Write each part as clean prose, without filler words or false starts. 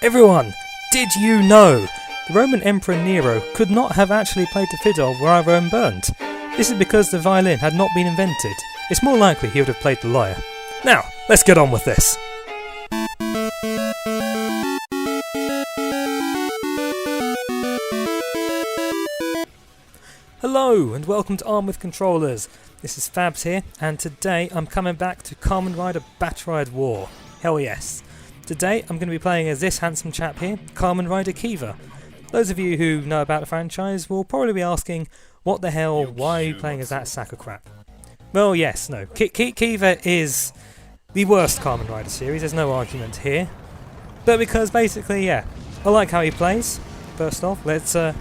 Everyone, did you know the Roman Emperor Nero could not have actually played the fiddle while Rome burned? This is because the violin had not been invented. It's more likely he would have played the lyre. Now, let's get on with this. Hello and welcome to Arm with Controllers. This is Fabs here, and today I'm coming back to Kamen Rider Battride War. Hell yes. Today I'm going to be playing as this handsome chap here, Kamen Rider Kiva. Those of you who know about the franchise will probably be asking, what the hell, why are you playing as that sack of crap? Well, yes, no. Kiva is the worst Kamen Rider series, there's no argument here. But because basically, yeah, I like how he plays. First off, let's ride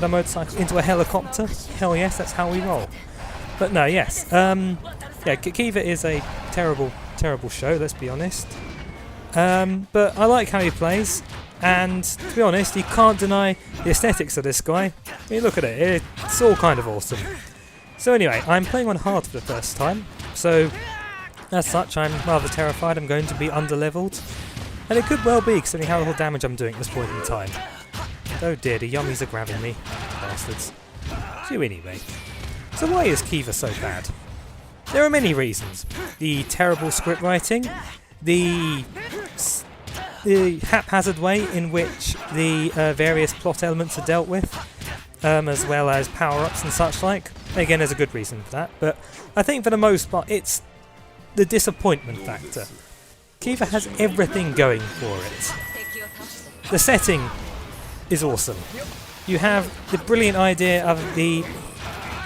our motorcycles into a helicopter. Hell yes, that's how we roll. But no, yes. Yeah, Kiva is a terrible, terrible show, let's be honest. But I like how he plays, and to be honest, you can't deny the aesthetics of this guy. I mean, look at it, it's all kind of awesome. So anyway, I'm playing on hard for the first time, so as such I'm rather terrified I'm going to be underleveled. And it could well be, considering how little damage I'm doing at this point in time. Oh dear, the yummies are grabbing me, bastards. So anyway, so why is Kiva so bad? There are many reasons. The terrible script writing, the haphazard way in which the various plot elements are dealt with, as well as power-ups and such like. Again, there's a good reason for that, but I think for the most part it's the disappointment factor. Kiva has everything going for it. The setting is awesome. You have the brilliant idea of the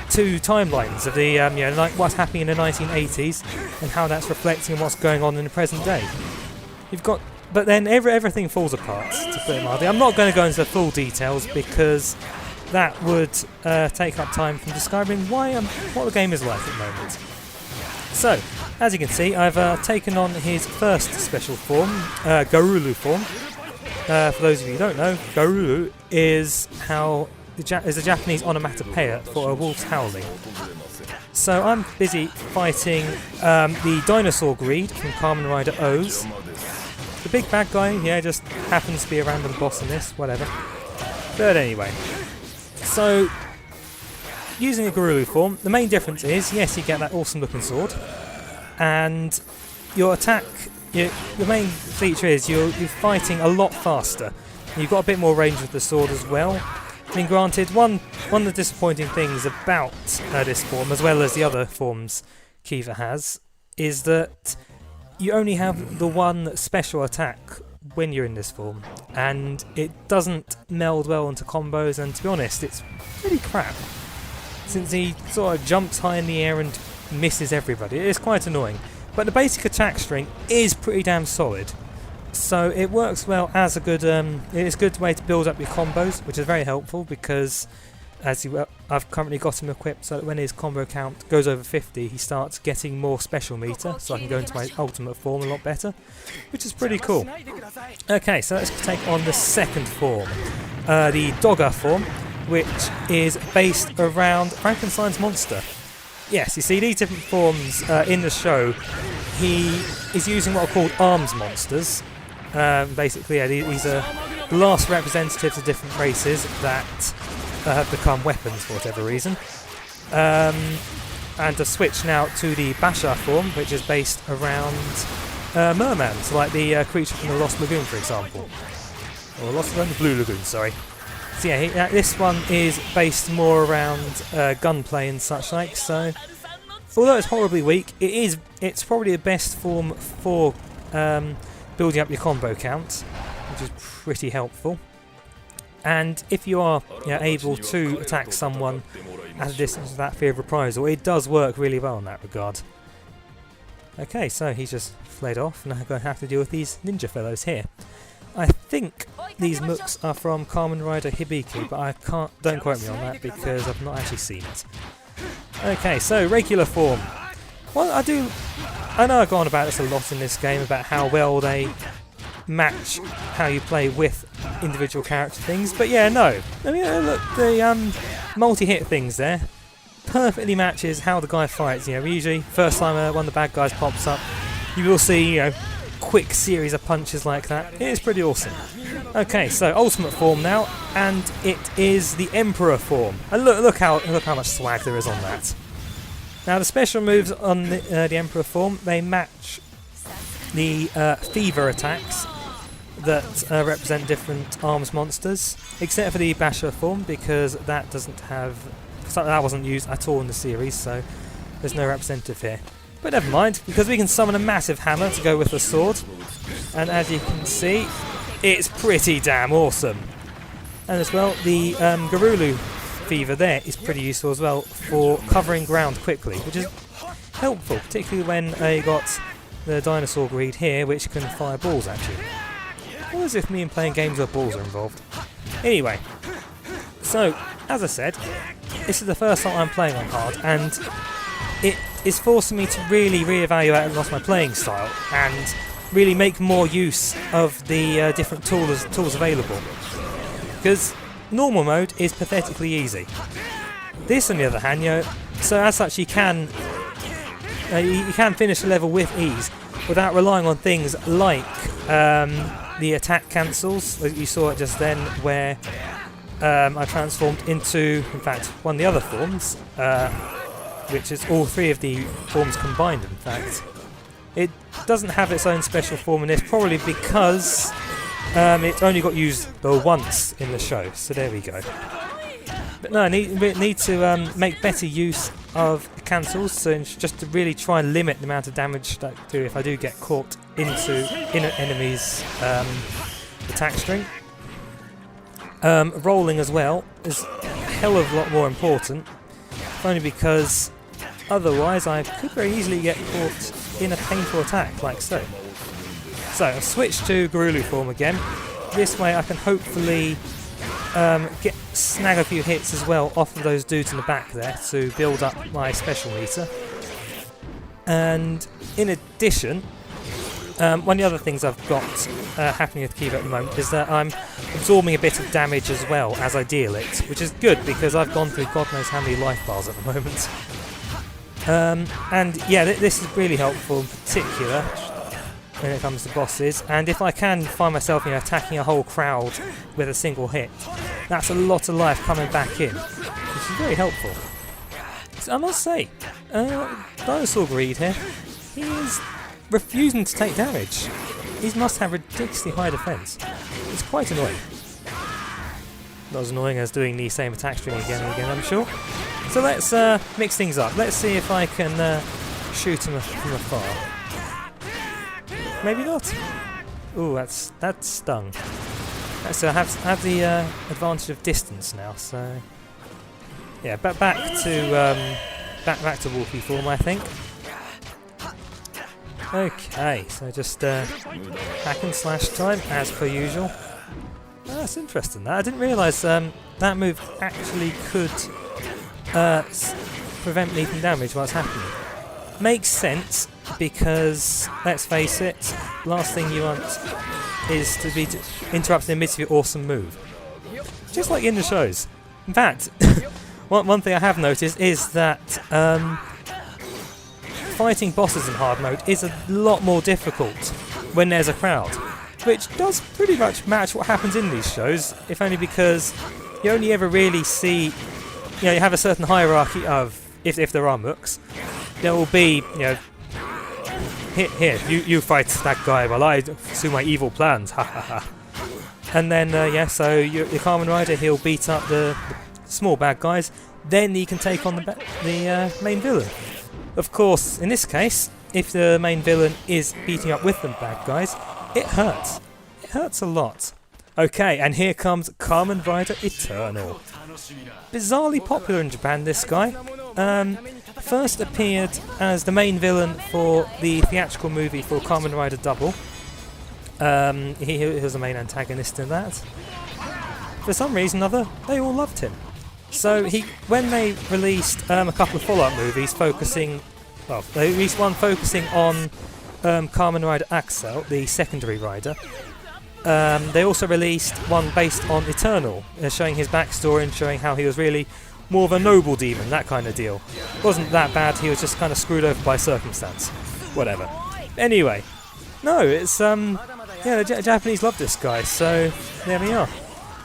two timelines of the like what's happening in the 1980s and how that's reflecting on what's going on in the present day. You've got, but then everything falls apart, to put it mildly. I'm not going to go into the full details because that would take up time from describing what the game is like at the moment. So, as you can see, I've taken on his first special form, Garulu form. For those of you who don't know, Garulu is is a Japanese onomatopoeia for a wolf's howling. So I'm busy fighting the Dinosaur Greeed from Kamen Rider AwC. The big bad guy, yeah, just happens to be a random boss in this, whatever. But anyway, so using a Garulu form, the main difference is, yes, you get that awesome looking sword, and your attack, the main feature is you're fighting a lot faster. You've got a bit more range with the sword as well. I mean, granted, one of the disappointing things about this form, as well as the other forms Kiva has, is that you only have the one special attack when you're in this form, and it doesn't meld well into combos, and to be honest, it's pretty crap. Since he sort of jumps high in the air and misses everybody, it is quite annoying. But the basic attack string is pretty damn solid. So it works well as a good, it's a good way to build up your combos, which is very helpful because I've currently got him equipped so that when his combo count goes over 50 he starts getting more special meter, so I can go into my ultimate form a lot better, which is pretty cool. Okay, so let's take on the second form, the Dogger form, which is based around Frankenstein's monster. Yes, you see these different forms in the show, he is using what are called arms monsters. Basically, yeah, these are the last representatives of different races that have become weapons for whatever reason. And to switch now to the Basha form, which is based around mermen, so like the creature from the Lost Lagoon, for example. Or Lost Lagoon, the Blue Lagoon, sorry. So yeah, this one is based more around gunplay and such like, so although it's horribly weak, it's probably the best form for building up your combo count, which is pretty helpful. And if you are able to attack someone at a distance without fear of reprisal, it does work really well in that regard. Okay, so he's just fled off, and I'm going to have to deal with these ninja fellows here. I think these mooks are from Kamen Rider Hibiki, but don't quote me on that because I've not actually seen it. Okay, so regular form. Well, I know I go on about this a lot in this game, about how well they match how you play with individual character things, but yeah, no. I mean, look, the multi-hit things there perfectly matches how the guy fights. Usually, first time one of the bad guys pops up, you will see, quick series of punches like that. It is pretty awesome. Okay, so ultimate form now, and it is the Emperor form. And look how much swag there is on that. Now the special moves on the Emperor form, they match the fever attacks that represent different arms monsters, except for the Basher form, because that wasn't used at all in the series, so there's no representative here. But never mind, because we can summon a massive hammer to go with the sword, and as you can see, it's pretty damn awesome. And as well, the Garulu fever there is pretty useful as well for covering ground quickly, which is helpful, particularly when you got the Dinosaur Greeed here, which can fire balls at you. Or as if me and playing games where balls are involved. Anyway, so as I said, this is the first time I'm playing on hard, and it is forcing me to really reevaluate and lost my playing style and really make more use of the different tools available. Because normal mode is pathetically easy. This, on the other hand, so as such, you can finish the level with ease without relying on things like the attack cancels. You saw it just then, where I transformed into, in fact, one of the other forms, which is all three of the forms combined. In fact, it doesn't have its own special form in this, probably because it only got used once in the show, so there we go. But no, I need to make better use of the cancels, so just to really try and limit the amount of damage that I do if I do get caught into an enemy's attack string. Rolling as well is a hell of a lot more important, only because otherwise I could very easily get caught in a painful attack, like so. So I'll switch to Garulu form again. This way I can hopefully snag a few hits as well off of those dudes in the back there to build up my special meter. And in addition, one of the other things I've got happening with Kiva at the moment is that I'm absorbing a bit of damage as well as I deal it, which is good because I've gone through God knows how many life bars at the moment. And yeah, this is really helpful in particular when it comes to bosses, and if I can find myself attacking a whole crowd with a single hit, that's a lot of life coming back in, which is very helpful. So I must say, Dinosaur Greeed here, he is refusing to take damage. He must have ridiculously high defense. It's quite annoying. Not as annoying as doing the same attack string again and again, I'm sure. So let's mix things up. Let's see if I can shoot him from afar. Maybe not. Ooh, that stung. So I have the advantage of distance now. So yeah, back to Wolfie form, I think. Okay, so just hack and slash time as per usual. Oh, that's interesting. I didn't realise that move actually could prevent me from damage while it's happening. Makes sense because, let's face it, last thing you want is to be interrupted in the midst of your awesome move. Just like in the shows. In fact, one thing I have noticed is that fighting bosses in hard mode is a lot more difficult when there's a crowd, which does pretty much match what happens in these shows, if only because you only ever really see, you have a certain hierarchy of, if there are mooks, there will be, here, you fight that guy while I pursue my evil plans, ha ha ha. And then, so your Kamen Rider, he'll beat up the small bad guys, then he can take on the main villain. Of course, in this case, if the main villain is beating up with the bad guys, it hurts. It hurts a lot. Okay, and here comes Kamen Rider Eternal. Bizarrely popular in Japan, this guy. First appeared as the main villain for the theatrical movie for Kamen Rider Double. He was the main antagonist in that. For some reason or other, they all loved him. So when they released a couple of follow-up movies they released one focusing on Kamen Rider Axel, the secondary rider. They also released one based on Eternal, showing his backstory and showing how he was really more of a noble demon, that kind of deal. Wasn't that bad, he was just kind of screwed over by circumstance. Whatever. Anyway, No, it's yeah, the Japanese love this guy, so there we are.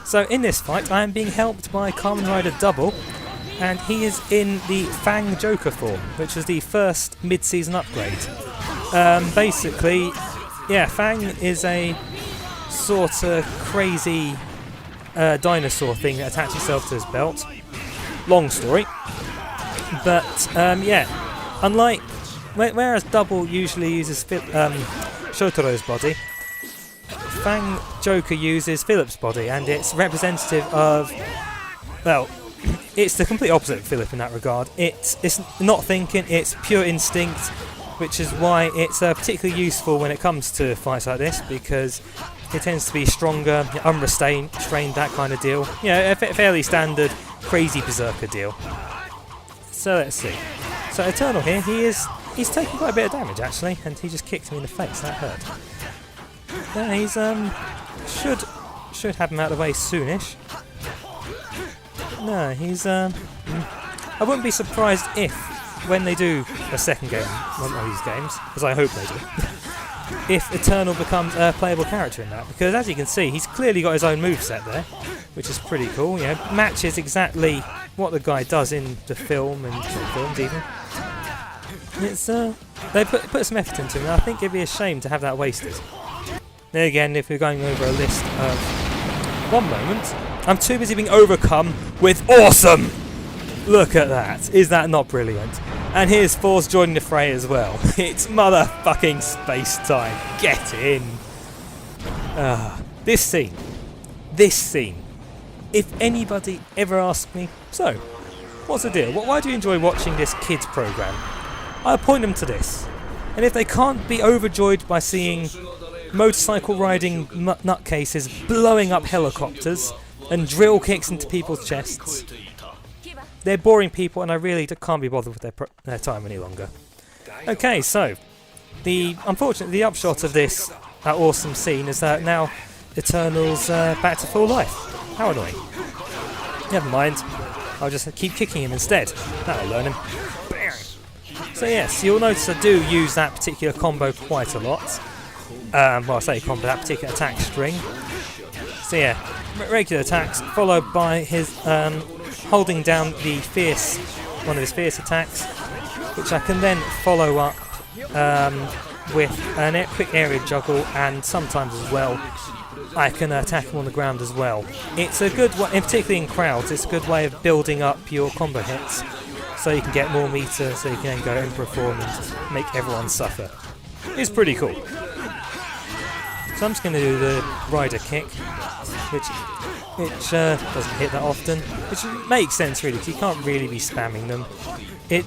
So in this fight, I am being helped by Kamen Rider Double, and he is in the Fang Joker form, which was the first mid-season upgrade. Basically, yeah, Fang is a sort of crazy dinosaur thing that attaches itself to his belt. Long story, but yeah, unlike whereas Double usually uses Shotaro's body, Fang Joker uses Philip's body, and it's representative of, well, it's the complete opposite of Philip in that regard. It's not thinking, it's pure instinct, which is why it's particularly useful when it comes to fights like this, because it tends to be stronger, unrestrained, that kind of deal. You know, a fairly standard crazy berserker deal. So let's see. So Eternal here, he's taken quite a bit of damage actually, and he just kicked me in the face. That hurt. Yeah, he's should have him out of the way soonish. No, he's I wouldn't be surprised if, when they do a second game, one of these games, as I hope they do, if Eternal becomes a playable character in that, because as you can see, he's clearly got his own moveset there, which is pretty cool. You know, matches exactly what the guy does in the film and films even. It's they put some effort into it, and I think it'd be a shame to have that wasted. Then again, if we're going over a list of one moment, I'm too busy being overcome with awesome. Look at that! Is that not brilliant? And here's Force joining the fray as well. It's motherfucking space time. Get in. This scene. If anybody ever asks me, so, what's the deal? Why do you enjoy watching this kids program? I'll point them to this. And if they can't be overjoyed by seeing motorcycle riding nutcases blowing up helicopters and drill kicks into people's chests, they're boring people, and I really can't be bothered with their time any longer. Okay, so unfortunately the upshot of this awesome scene is that now Eternal's back to full life. How annoying. Never mind, I'll just keep kicking him instead. That'll learn him. So yes, you'll notice I do use that particular combo quite a lot. Well, I say combo, that particular attack string. So yeah, regular attacks followed by his holding down the one of his fierce attacks, which I can then follow up with a quick area juggle, and sometimes as well I can attack him on the ground as well. It's a good way, particularly in crowds, it's a good way of building up your combo hits, so you can get more meter, so you can then go Emperor form and make everyone suffer. It's pretty cool. So I'm just going to do the Rider Kick, which doesn't hit that often, which makes sense really, because you can't really be spamming them. It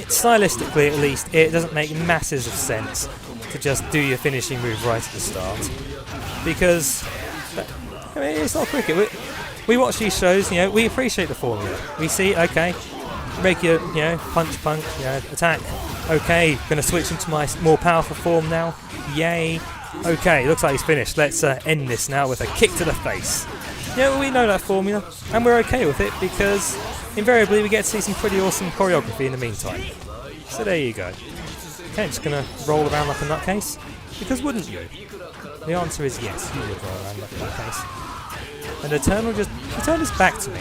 stylistically at least, it doesn't make masses of sense to just do your finishing move right at the start, because I mean, it's not cricket. We watch these shows, you know, we appreciate the formula. We see, okay, regular, you know, punch, you know, attack. Okay, going to switch into my more powerful form now. Yay. Okay, looks like he's finished. Let's end this now with a kick to the face. Yeah, we know that formula, and we're okay with it, because invariably we get to see some pretty awesome choreography in the meantime. So there you go. Okay, I'm just going to roll around like a nutcase, because wouldn't you? The answer is yes, you would roll around like a nutcase. And Eternal just turned his back to me.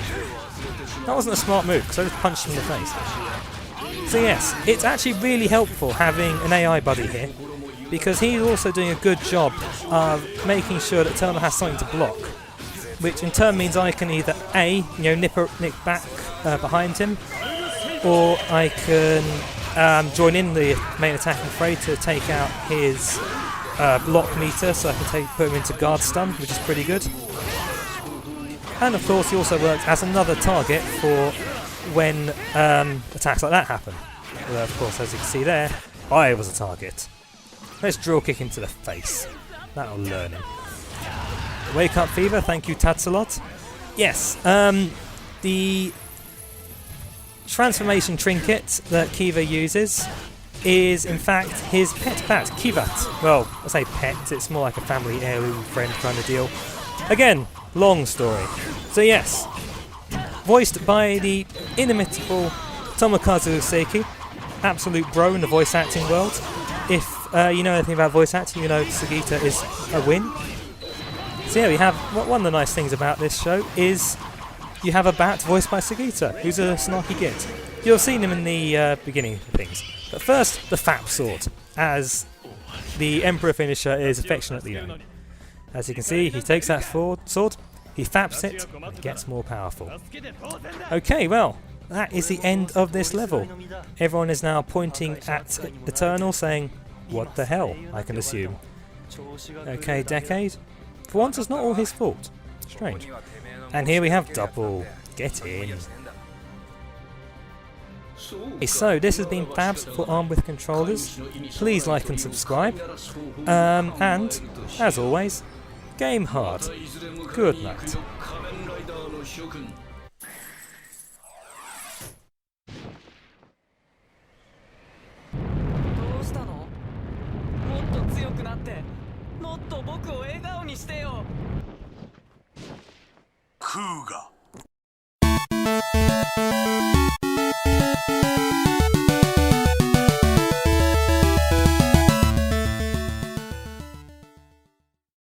That wasn't a smart move, because I just punched him in the face. So yes, it's actually really helpful having an AI buddy here, because he's also doing a good job of making sure that Eternal has something to block, which in turn means I can either nick back behind him, or I can join in the main attacking fray to take out his block meter, so I can put him into guard stun, which is pretty good. And of course he also works as another target for when attacks like that happen. Well, of course, as you can see there, I was a target. Let's drill kick him to the face. That'll learn him. Wake up fever, thank you Tatsalot. Yes, the transformation trinket that Kiva uses is in fact his pet bat, Kivat. Well, I say pet, it's more like a family heirloom friend kind of deal. Again, long story. So yes, voiced by the inimitable Tomokazu Seiki, absolute bro in the voice acting world. If you know anything about voice acting, you know Sugita is a win. So yeah, we have one of the nice things about this show is you have a bat voiced by Sugita, who's a snarky git. You'll have seen him in the beginning of things. But first, the Fab sword, as the Emperor finisher is affectionately known. As you can see, he takes that sword, he faps it, and gets more powerful. Okay, well, that is the end of this level. Everyone is now pointing at Eternal, saying, "What the hell?" I can assume. Okay, Decade. For once, it's not all his fault. Strange. And here we have Double. Get in. So, this has been Fabs for Armed with Controllers. Please like and subscribe. And, as always, game hard. Good night. クーガ